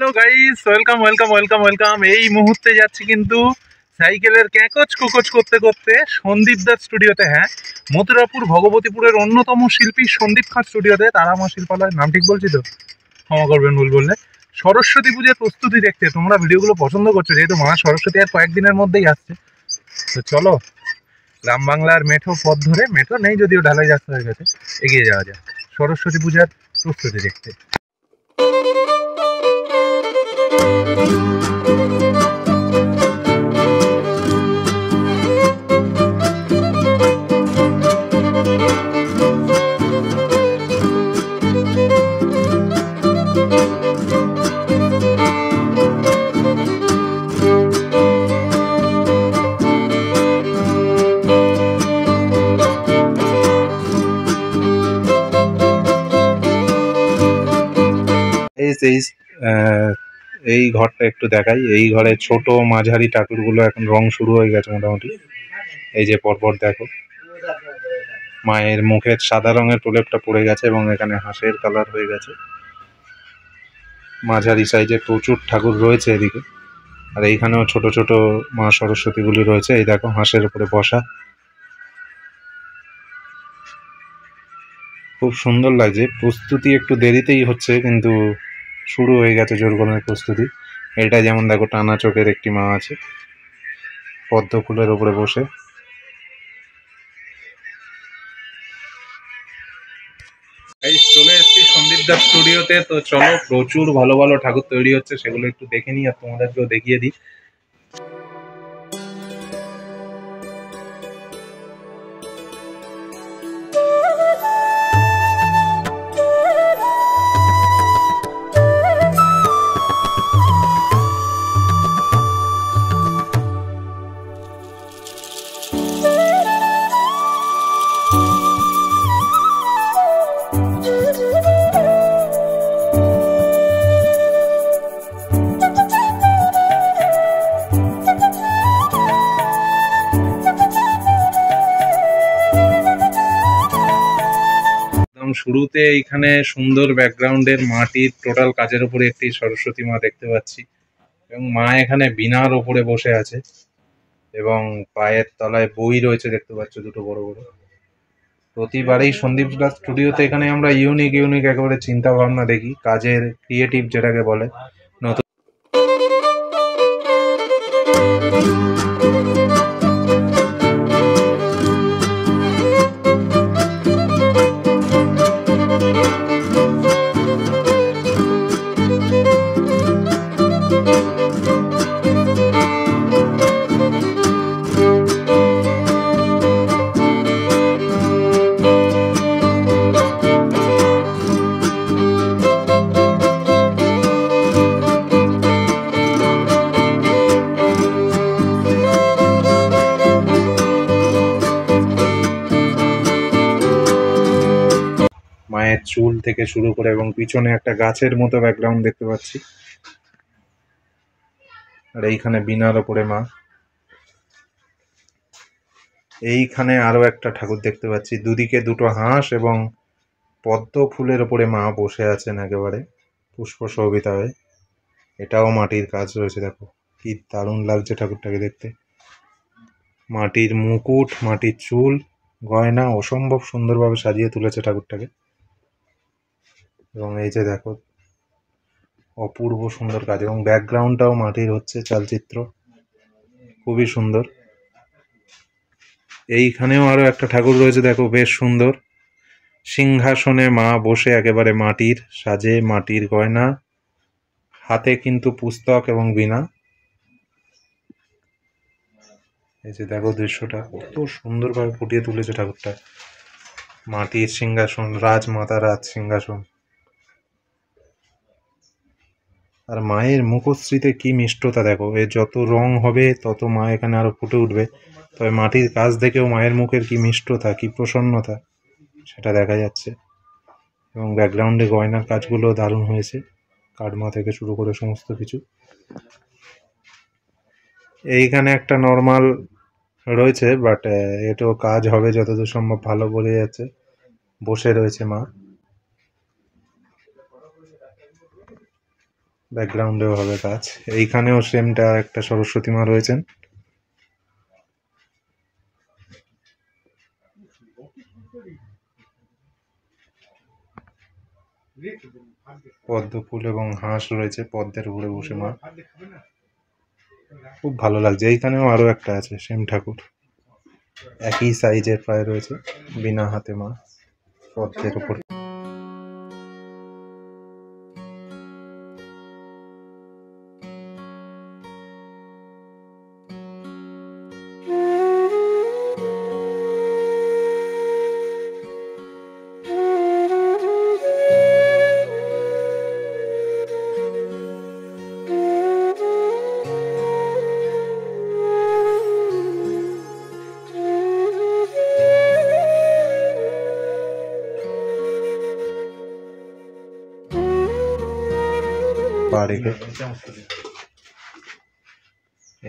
Hello guys, welcome welcome welcome welcome. এই মুহূর্তে যাচ্ছি কিন্তু সাইকেলের ক্যাকচ কোকচ করতে করতে সন্দীপ দার স্টুডিওতে। হ্যাঁ, মথুরাপুর ভগবতীপুরের অন্যতম শিল্পী সন্দীপ খাঁ স্টুডিওতে, তারামা শিল্পালয়। নাম ঠিক বলছি তো? ক্ষমা করবেন ভুল বললে। সরস্বতী পূজার প্রস্তুতি দেখতে তোমরা ভিডিওগুলো পছন্দ করছো, যেহেতু মা সরস্বতী আর কয়েকদিনের মধ্যেই আসছে। তো চলো গ্রাম বাংলার মেঠো পথ ধরে, মেঠো নেই যদিও, ঢালাই রাস্তা হয়ে গেছে, এগিয়ে যাওয়া যায় সরস্বতী পূজার প্রস্তুতি দেখতে। এই ঘরটা একটু দেখাই। এই ঘরে ছোট মাঝারি ঠাকুরগুলো এখন রং শুরু হয়ে গেছে মোটামুটি। এই যে পরপর দেখো, মায়ের মুখের সাদা রঙের প্রলেপটা পড়ে গেছে এবং এখানে হাঁসের কালার হয়ে গেছে। মাঝারি সাইজের প্রচুর ঠাকুর রয়েছে এদিকে, আর এইখানেও ছোট ছোট মা সরস্বতীগুলি রয়েছে। এই দেখো, হাঁসের উপরে বসা, খুব সুন্দর লাগছে। প্রস্তুতি একটু দেরিতেই হচ্ছে, কিন্তু শুরু হয়ে গেছে জোরগোনের প্রস্তুতি। এটা যেমন দেখো, টানা চোখের একটি মা আছে পদ্ম ফুলের উপরে বসে। চলে এসেছি সন্দীপ দার স্টুডিওতে। তো চলো, প্রচুর ভালো ভালো ঠাকুর তৈরি হচ্ছে, সেগুলো একটু দেখে নিই আর তোমাদেরকেও দেখিয়ে দিই। শুরুতে এইখানে সুন্দর ব্যাকগ্রাউন্ডের মাটির টোটাল কাজের উপরে একটি সরস্বতী মা দেখতে পাচ্ছি, এবং মা এখানে বীণার ওপরে বসে আছে এবং পায়ের তলায় বই রয়েছে দেখতে পাচ্ছ, দুটো বড় বড়। প্রতিবারেই সন্দীপ দাস স্টুডিওতে এখানে আমরা ইউনিক ইউনিক একেবারে চিন্তা ভাবনা দেখি, কাজের ক্রিয়েটিভ যেটাকে বলে। নতুন মায়ের চুল থেকে শুরু করে, এবং পিছনে একটা গাছের মতো ব্যাকগ্রাউন্ড দেখতে পাচ্ছি, আর এইখানে বীণার ওপরে মা। এইখানে আরো একটা ঠাকুর দেখতে পাচ্ছি, দুদিকে দুটো হাঁস এবং পদ্ম ফুলের ওপরে মা বসে আছেন একেবারে পুষ্প শোভিতা হয়ে। এটাও মাটির কাজ রয়েছে, দেখো কি দারুণ লাগছে ঠাকুরটাকে দেখতে। মাটির মুকুট, মাটির চুল, গয়না, অসম্ভব সুন্দরভাবে সাজিয়ে তুলেছে ঠাকুরটাকে। এবং এই যে দেখো, অপূর্ব সুন্দর কাজ, এবং ব্যাকগ্রাউন্ডটাও মাটির হচ্ছে, চালচিত্র খুবই সুন্দর। এইখানেও আরো একটা ঠাকুর রয়েছে, দেখো বেশ সুন্দর। সিংহাসনে মা বসে একেবারে মাটির সাজে, মাটির গয়না, হাতে কিন্তু পুস্তক এবং বীণা। এই যে দেখো, দৃশ্যটা কত সুন্দরভাবে ফুটিয়ে তুলেছে ঠাকুরটা। মাটির সিংহাসন, রাজমাতা রাজ সিংহাসন, আর মায়ের মুখশ্রীতে কি মিষ্টতা দেখো। এর যত রং হবে তত মা এখানে আরো ফুটে উঠবে। তবে মাটির কাজ দেখেও মায়ের মুখের কি মিষ্টতা, কি প্রসন্নতা, সেটা দেখা যাচ্ছে। এবং ব্যাকগ্রাউন্ডে গয়নার কাজগুলো দারুণ হয়েছে, কাঠমা থেকে শুরু করে সমস্ত কিছু। এইখানে একটা নর্মাল রয়েছে, বাট এটাও কাজ হবে যতদূর সম্ভব, ভালো বলে যাচ্ছে। বসে রয়েছে মা। ব্যাকগ্রাউন্ডেও হবে কাজ। এইখানেও সেমটা আর একটা সরস্বতী মা রয়েছেন। পদ্ম ফুল এবং হাঁস রয়েছে, পদ্মের উপরে বসে মা, খুব ভালো লাগছে। এইখানেও আরো একটা আছে সেম ঠাকুর, একই সাইজের প্রায় রয়েছে, বিনা হাতে মা পদ্মের উপর। পা রেখে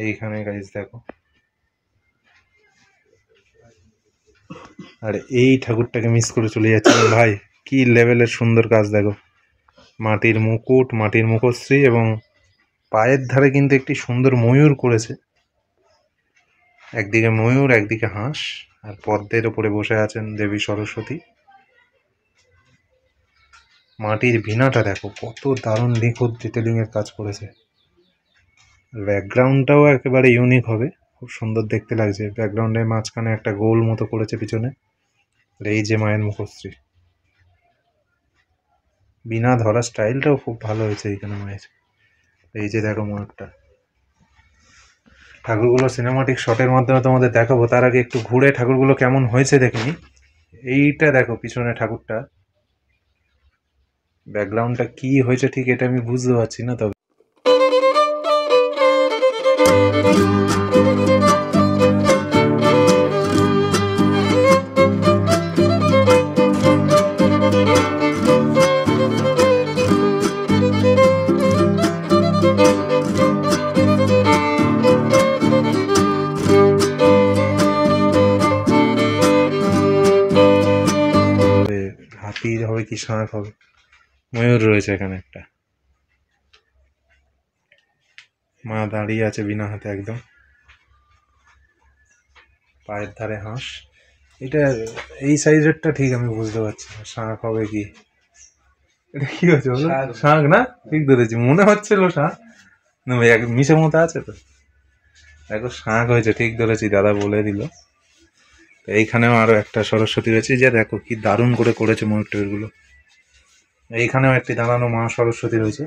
এইখানে গাইজ দেখো, আর এই ঠাকুরটাকে মিস করে চলে যাচ্ছিলাম ভাই, কি লেভেলের সুন্দর কাজ দেখো, মাটির মুকুট, মাটির মুখশ্রী, এবং পায়ের ধারে কিন্তু একটি সুন্দর ময়ূর করেছে, একদিকে ময়ূর একদিকে হাঁস, আর পদ্মের ওপরে বসে আছেন দেবী সরস্বতী। মাটির ভিনাটা দেখো কত দারুণ নিখুঁত ডিটেলিং এর কাজ করেছে। ব্যাকগ্রাউন্ডটাও একেবারে ইউনিক হবে, খুব সুন্দর দেখতে লাগছে। ব্যাকগ্রাউন্ডের মাঝখানে একটা গোল মতো করেছে পিছনে, আর এই যে মায়ের মুখশ্রী, বিনা ধরা স্টাইলটাও খুব ভালো হয়েছে এইখানে মায়ের। এই যে দেখো ময়ূরটা। ঠাকুরগুলো সিনেমাটিক শটের মাধ্যমে তোমাদের দেখাবো, তার আগে একটু ঘুরে ঠাকুরগুলো কেমন হয়েছে দেখিনি। এইটা দেখো পিছনে ঠাকুরটা, ব্যাকগ্রাউন্ডটা কি হয়েছে ঠিক এটা আমি বুঝতে পারছি না, তবে হাতির হবে কি শাঁখ হবে, ময়ূর রয়েছে এখানে একটা, মা দাঁড়িয়ে আছে বিনা হাতে একদম, পায়ের ধারে হাঁস। এটা এই সাইজেরটা ঠিক আমি বুঝতে পারছি না, শাঁখ হবে কি, এটা কি হচ্ছে বলো? শাঁখ না, ঠিক ধরেছি, মনে হচ্ছিল শাঁখ, না ভাই মিশে মতো আছে তো, দেখো শাঁখ হয়েছে, ঠিক ধরেছি, দাদা বলে দিল। এইখানেও আরো একটা সরস্বতী রয়েছে, যে দেখো কি দারুণ করে করেছে ময়ূরগুলো। এইখানেও একটি দাঁড়ানো মা সরস্বতী রয়েছে।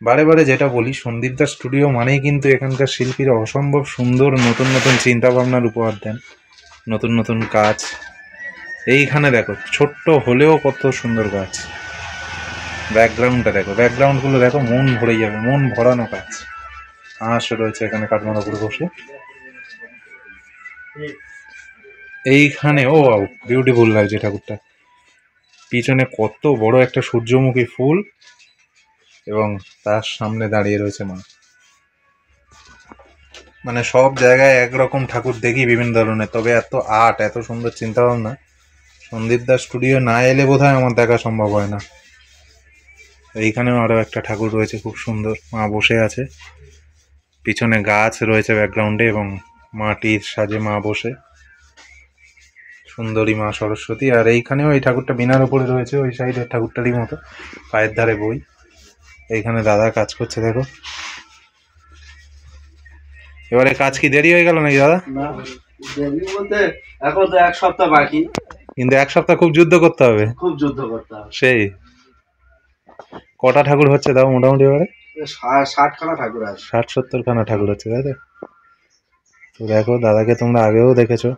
বারে বারে যেটা বলি, সন্দীপ দাস স্টুডিও মানেই কিন্তু এখানকার শিল্পীরা অসম্ভব সুন্দর নতুন নতুন চিন্তা ভাবনার উপহার দেন, নতুন নতুন কাজ। এইখানে দেখো ছোট্ট হলেও কত সুন্দর কাজ, ব্যাকগ্রাউন্ডটা দেখো, ব্যাকগ্রাউন্ডগুলো দেখো, মন ভরে যাবে, মন ভরানো কাজ। হাঁস রয়েছে এখানে কাঠমার উপরে বসে। এইখানে ও বিউটিফুল লাগছে ঠাকুরটা, পিছনে কত বড় একটা সূর্যমুখী ফুল, এবং তার সামনে দাঁড়িয়ে রয়েছে মা। মানে সব জায়গায় একরকম ঠাকুর দেখি বিভিন্ন ধরনের, তবে এত আর্ট, এত সুন্দর চিন্তা ভাবনা সন্দীপ দাস স্টুডিও না এলে বোধহয় আমার দেখা সম্ভব হয় না। এইখানেও আরো একটা ঠাকুর রয়েছে খুব সুন্দর, মা বসে আছে, পিছনে গাছ রয়েছে ব্যাকগ্রাউন্ডে, এবং মাটির সাজে মা বসে, সুন্দরী মা সরস্বতী। আর এইখানেও এই ঠাকুরটা বিনার উপরে রয়েছে, ওই সাইডের ঠাকুরটারই মতো, পায়ের ধারে বই। এইখানে দাদা কাজ করছে দেখো। এবারে কাজ কি দেরি হয়ে গেল নাকি দাদা? দেরি বলতে এখন তো 1 সপ্তাহ বাকি, কিন্তু 1 সপ্তাহ খুব যুদ্ধ করতে হবে, খুব যুদ্ধ করতে হবে। সেই কটা ঠাকুর হচ্ছে দাও মোটামুটি এবারে? 60 খানা ঠাকুর আছে, 60-70 খানা ঠাকুর হচ্ছে, তাই তো? তো দেখো দাদাকে তোমরা আগেও দেখেছো,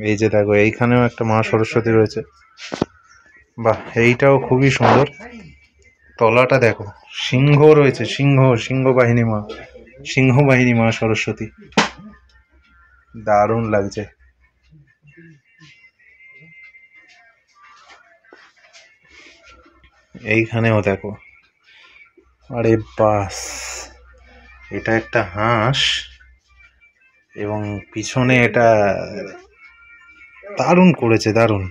এই যে দেখো এইখানেও একটা মা সরস্বতী রয়েছে। বাহ, এইটাও খুবই সুন্দর। তলাটা দেখো, সিংহ রয়েছে, সিংহ বাহিনী মা সরস্বতী, দারুণ লাগছে। এইখানেও দেখো, আরে বাস, এটা একটা হাঁস এবং পিছনে এটা দারুণ করেছে, দারুণ।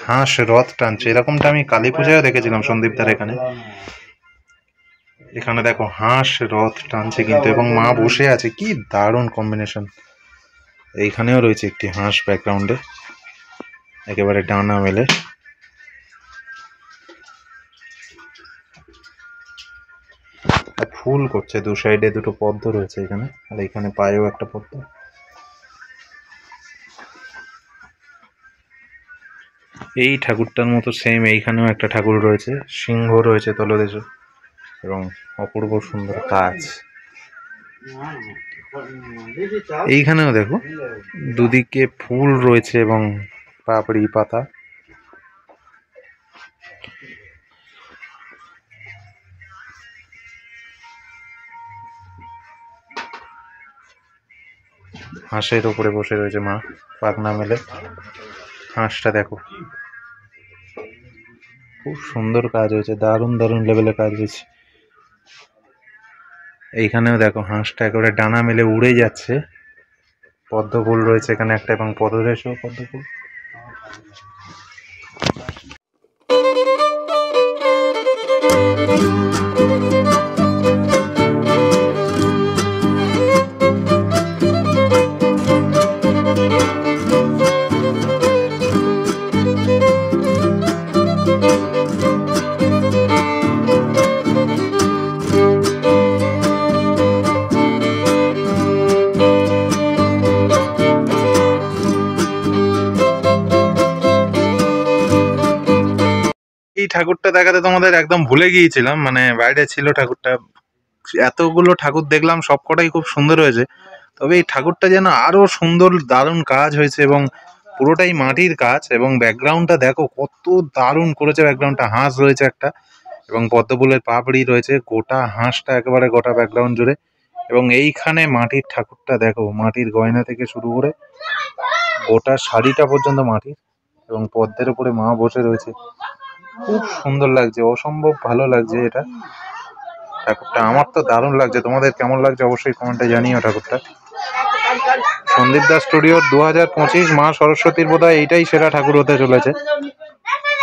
হাঁস রথ টানছে, এরকমটা আমি কালী পূজায় দেখেছিলাম সন্দীপদার এখানে। এখানে দেখো হাঁস রথ টানছে কিন্তু, এবং মা বসে আছে, কি দারুণ কম্বিনেশন। এইখানেও রয়েছে একটি হাঁস ব্যাকগ্রাউন্ডে, একেবারে ডানা মেলে। ফুল করছে, দু সাইডে দুটো পদ্ম রয়েছে এখানে, আর এখানে পায়েও একটা পদ্ম। এই ঠাকুরটার মতো সেম এইখানেও একটা ঠাকুর রয়েছে, সিংহ রয়েছে তলদেশে, এবং অপূর্ব সুন্দর কাজ। এইখানেও দেখো দুদিকে ফুল রয়েছে এবং পাপড়ি পাতা। হাঁসের উপরে বসে রয়েছে মা, পাখনা মেলে। হাঁসটা দেখো, খুব সুন্দর কাজ হয়েছে, দারুণ দারুণ লেভেলের কাজ হয়েছে। এইখানেও দেখো হাঁসটা একেবারে ডানা মেলে উড়ে যাচ্ছে। পদ্ম ফুল রয়েছে এখানে একটা, এবং পদদেশেও পদ্ম ফুল। এই ঠাকুরটা দেখাতে তোমাদের একদম ভুলে গিয়েছিলাম, মানে বাইরে ছিল ঠাকুরটা। এতগুলো ঠাকুর দেখলাম, সবকটাই খুব সুন্দর হয়েছে, তবে এই ঠাকুরটা যেন আরো সুন্দর, দারুণ কাজ হয়েছে, এবং পুরোটাই মাটির কাজ। এবং ব্যাকগ্রাউন্ডটা দেখো কত দারুণ করেছে, ব্যাকগ্রাউন্ডটা হাঁস রয়েছে একটা, এবং পদ্ম ফুলের পাপড়ি রয়েছে, গোটা হাঁসটা একেবারে গোটা ব্যাকগ্রাউন্ড জুড়ে। এবং এইখানে মাটির ঠাকুরটা দেখো, মাটির গয়না থেকে শুরু করে গোটা শাড়িটা পর্যন্ত মাটির, এবং পদ্মের উপরে মা বসে রয়েছে। খুব সুন্দর লাগছে, অসম্ভব ভালো লাগছে এটা ঠাকুরটা। আমার তো দারুণ লাগছে, তোমাদের কেমন লাগছে অবশ্যই কমেন্টে জানিও ঠাকুরটা। সন্দীপ দাস স্টুডিওর 2025 মা সরস্বতীর বোধহয় এইটাই সেরা ঠাকুর হতে চলেছে।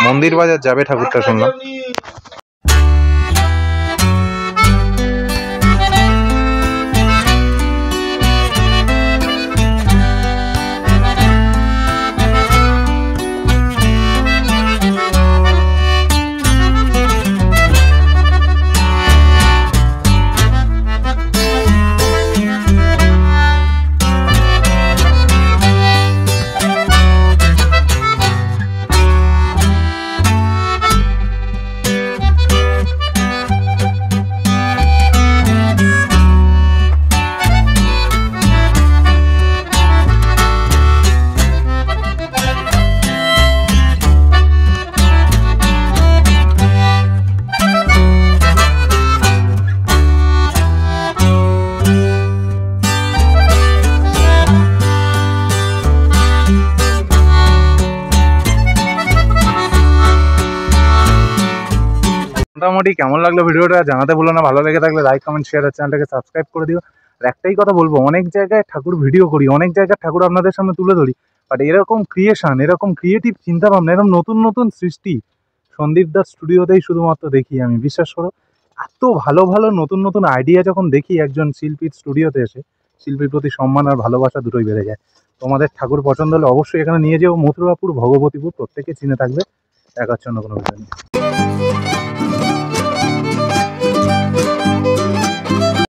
মন্দির বাজার যাবে ঠাকুরটা শুনলাম। মোটামুটি কেমন লাগলো ভিডিওটা জানাতে ভুলো না। ভালো লেগে থাকলে লাইক কমেন্ট শেয়ার আর চ্যানেলটাকে সাবস্ক্রাইব করে দিও। আর একটাই কথা বলবো, অনেক জায়গায় ঠাকুর ভিডিও করি, অনেক জায়গায় ঠাকুর আপনাদের সামনে তুলে ধরি, বাট এরকম ক্রিয়েশন, এরকম ক্রিয়েটিভ চিন্তাভাবনা, এরকম নতুন নতুন সৃষ্টি সন্দীপ দাস স্টুডিওতেই শুধুমাত্র দেখি আমি। বিশ্বাস করো, এত ভালো ভালো নতুন নতুন আইডিয়া যখন দেখি একজন শিল্পীর স্টুডিওতে এসে, শিল্পীর প্রতি সম্মান আর ভালোবাসা দুটোই বেড়ে যায়। তোমাদের ঠাকুর পছন্দ হলে অবশ্যই এখানে নিয়ে যেও। মথুরাপুর, ভগবতীপুর, প্রত্যেকে চিনে থাকবে। দেখার জন্য কোনো বিষয় নেই।